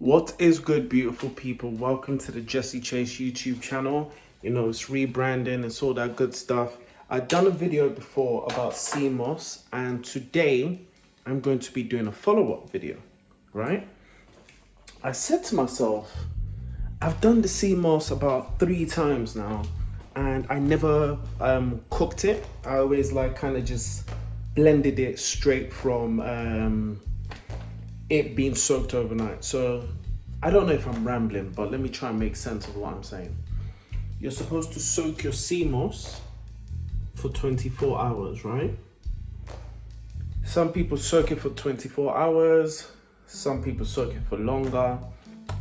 What is good, beautiful people? Welcome to the Chvce YouTube channel. You know, it's rebranding, it's all that good stuff. I've done a video before about Cmos, and today I'm going to be doing a follow-up video, right? I said to myself, I've done the Cmos about 3 times now, and I never cooked it. I always like kind of just blended it straight from it being soaked overnight. So I don't know if I'm rambling, but let me try and make sense of what I'm saying. You're supposed to soak your seamoss for 24 hours, right? Some people soak it for 24 hours, some people soak it for longer.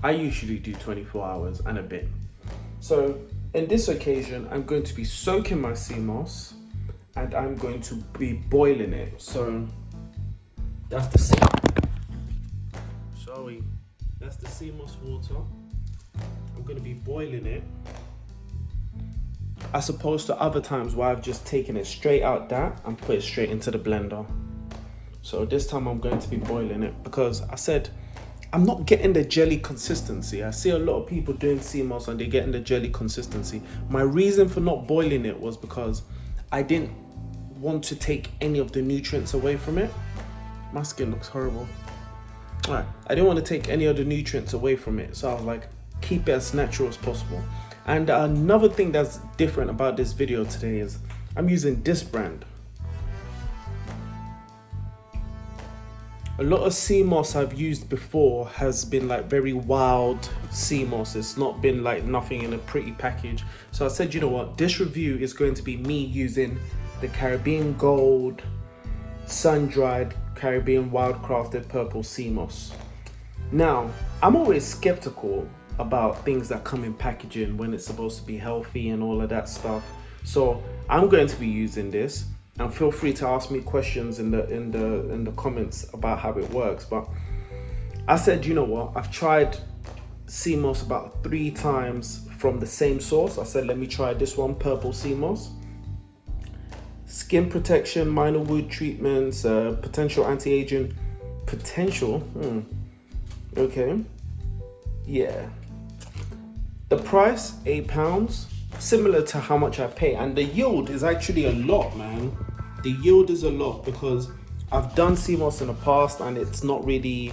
I usually do 24 hours and a bit. So in this occasion, I'm going to be soaking my seamoss and I'm going to be boiling it. So that's the That's the seamoss water. I'm going to be boiling it, as opposed to other times where I've just taken it straight out that and put it straight into the blender. So this time I'm going to be boiling it because I said I'm not getting the jelly consistency. I see a lot of people doing seamoss and they're getting the jelly consistency. My reason for not boiling it was because I didn't want to take any of the nutrients away from it. My skin looks horrible. Alright, I didn't want to take any of the nutrients away from it, so I was like, keep it as natural as possible. And another thing that's different about this video today is I'm using this brand. A lot of seamoss I've used before has been like very wild seamoss. It's not been like nothing in a pretty package. So I said, you know what, this review is going to be me using the Caribbean Gold sun-dried Caribbean wild-crafted purple seamoss. Now, I'm always skeptical about things that come in packaging when it's supposed to be healthy and all of that stuff. So I'm going to be using this, and feel free to ask me questions in the comments about how it works. But I said, you know what? I've tried seamoss about 3 times from the same source. I said, let me try this one, purple seamoss. Skin protection, minor wound treatments, potential anti-aging, okay, yeah. The price, £8, similar to how much I pay, and the yield is actually a lot, man. The yield is a lot because I've done seamoss in the past and it's not really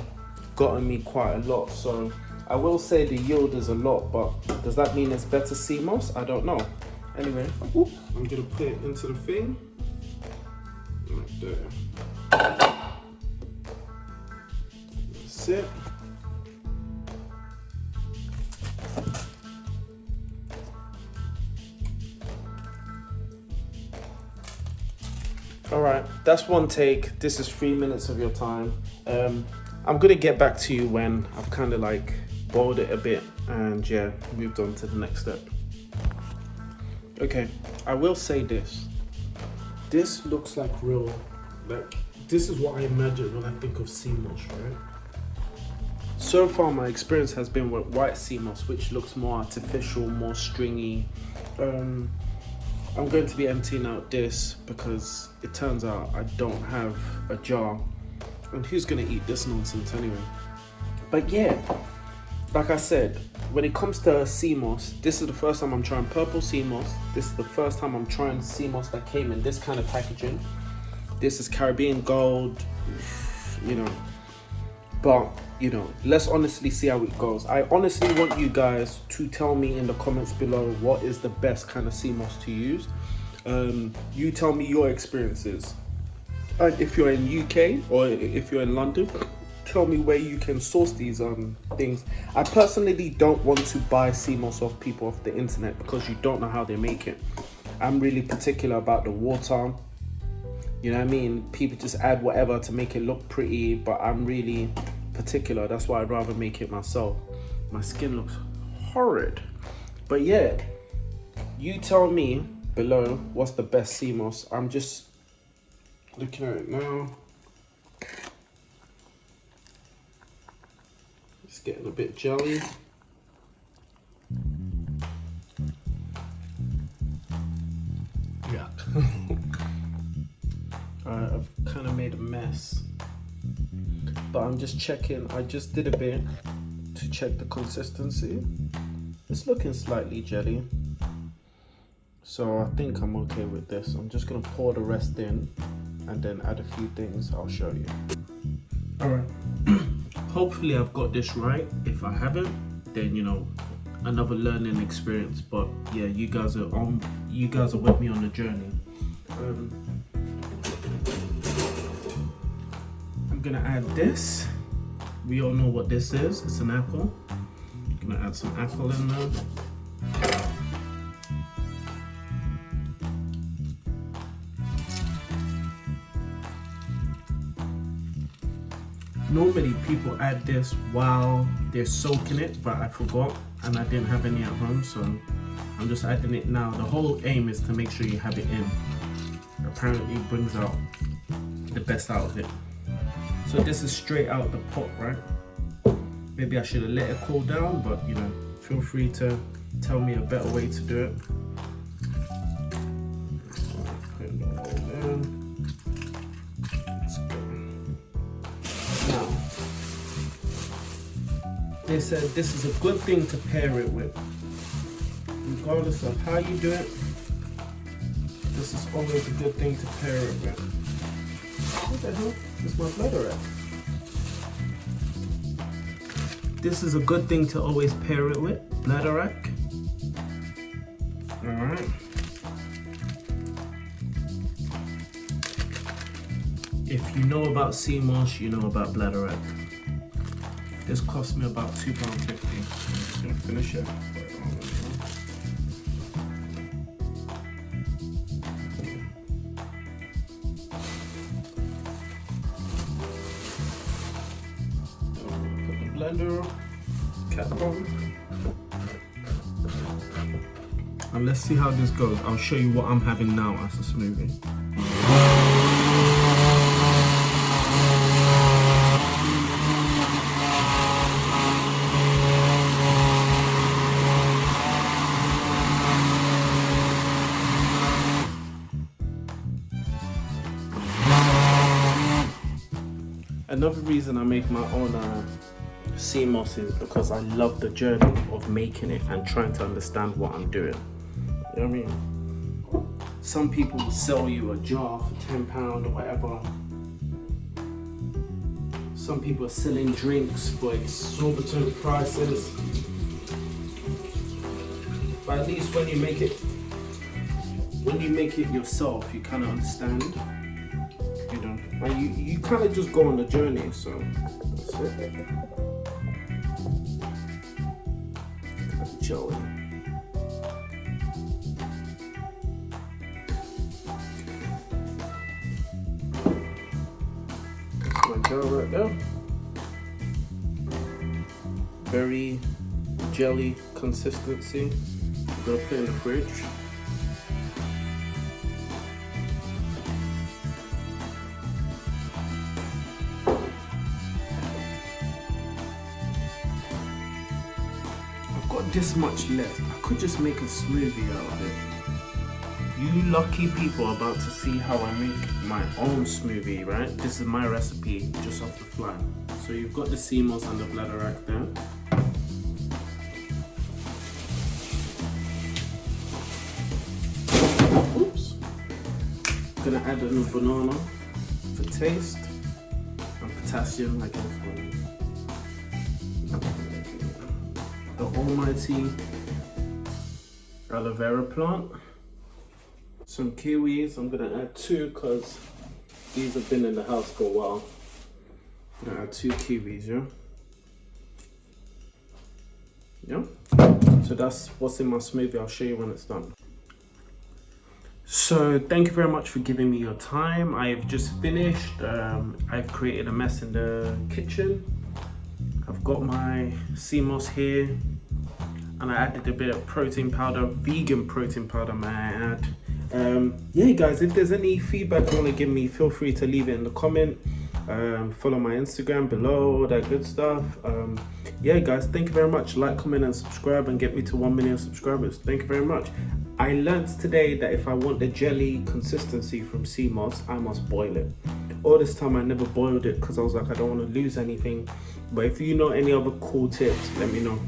gotten me quite a lot. So I will say the yield is a lot, but does that mean it's better seamoss? I don't know. Anyway, I'm gonna put it into the thing. Right there. That's it. All right, that's one take. This is 3 minutes of your time. I'm gonna get back to you when I've kind of like boiled it a bit and yeah, moved on to the next step. Okay, I will say this. This looks like real, like this is what I imagine when I think of seamoss, right? So far my experience has been with white seamoss, which looks more artificial, more stringy. I'm going to be emptying out this because it turns out I don't have a jar, and who's gonna eat this nonsense anyway? But yeah, like I said, when it comes to seamoss, this is the first time I'm trying purple seamoss. This is the first time I'm trying seamoss that came in this kind of packaging. This is Caribbean Gold, you know. But, you know, let's honestly see how it goes. I honestly want you guys to tell me in the comments below what is the best kind of seamoss to use. You tell me your experiences. And if you're in UK or if you're in London, tell me where you can source these things. I personally don't want to buy seamoss off people off the internet because you don't know how they make it. I'm really particular about the water. You know what I mean? People just add whatever to make it look pretty, but I'm really particular. That's why I'd rather make it myself. My skin looks horrid. But yeah, you tell me below what's the best seamoss. I'm just looking at it now. It's getting a bit jelly. Yuck. Alright, I've kind of made a mess, but I'm just checking. I just did a bit to check the consistency. It's looking slightly jelly, so I think I'm okay with this. I'm just gonna pour the rest in and then add a few things. I'll show you. All right. Hopefully I've got this right. If I haven't, then you know, another learning experience. But yeah, you guys are with me on the journey. I'm gonna add this. We all know what this is. It's an apple. I'm gonna add some apple in there. Normally people add this while they're soaking it, but I forgot and I didn't have any at home, so I'm just adding it now. The whole aim is to make sure you have it in. Apparently it brings out the best out of it. So this is straight out the pot, right? Maybe I should have let it cool down, but you know, feel free to tell me a better way to do it. Put it all in. Let's go. Now, they said this is a good thing to pair it with. Regardless of how you do it, this is always a good thing to pair it with. What the hell is my bladder at? This is a good thing to always pair it with, bladderwrack. Alright. If you know about Cmos, you know about bladderwrack. This cost me about £2.50. I'm just gonna finish it. Blender cap on, and let's see how this goes. I'll show you what I'm having now as a smoothie. Another reason I make my own Cmos is because I love the journey of making it and trying to understand what I'm doing. You know what I mean? Some people will sell you a jar for £10 or whatever. Some people are selling drinks for exorbitant prices. But at least when you make it yourself, you kind of understand. You know, and you kind of just go on the journey. So that's it. Jelly. My jar right there. Very jelly consistency. I'm gonna put it in the fridge. This much left. I could just make a smoothie out of it. You lucky people are about to see how I make my own smoothie, right? This is my recipe just off the fly. So you've got the Cmos and the bladderwrack there. Oops. Gonna add a little banana for taste and potassium, I guess. The almighty aloe vera plant. Some kiwis. I'm gonna add 2 because these have been in the house for a while. I'm gonna add 2 kiwis, yeah? So that's what's in my smoothie. I'll show you when it's done. So thank you very much for giving me your time. I've just finished. I've created a mess in the kitchen. I've got my Cmos here, and I added a bit of protein powder, vegan protein powder, may I add. Yeah guys, if there's any feedback you want to give me, feel free to leave it in the comment. Follow my Instagram below, all that good stuff. Yeah guys, thank you very much. Like, comment and subscribe and get me to 1 million subscribers. Thank you very much. I learned today that if I want the jelly consistency from Cmos, I must boil it. all this time I never boiled it because I was like, I don't want to lose anything. But if you know any other cool tips, let me know.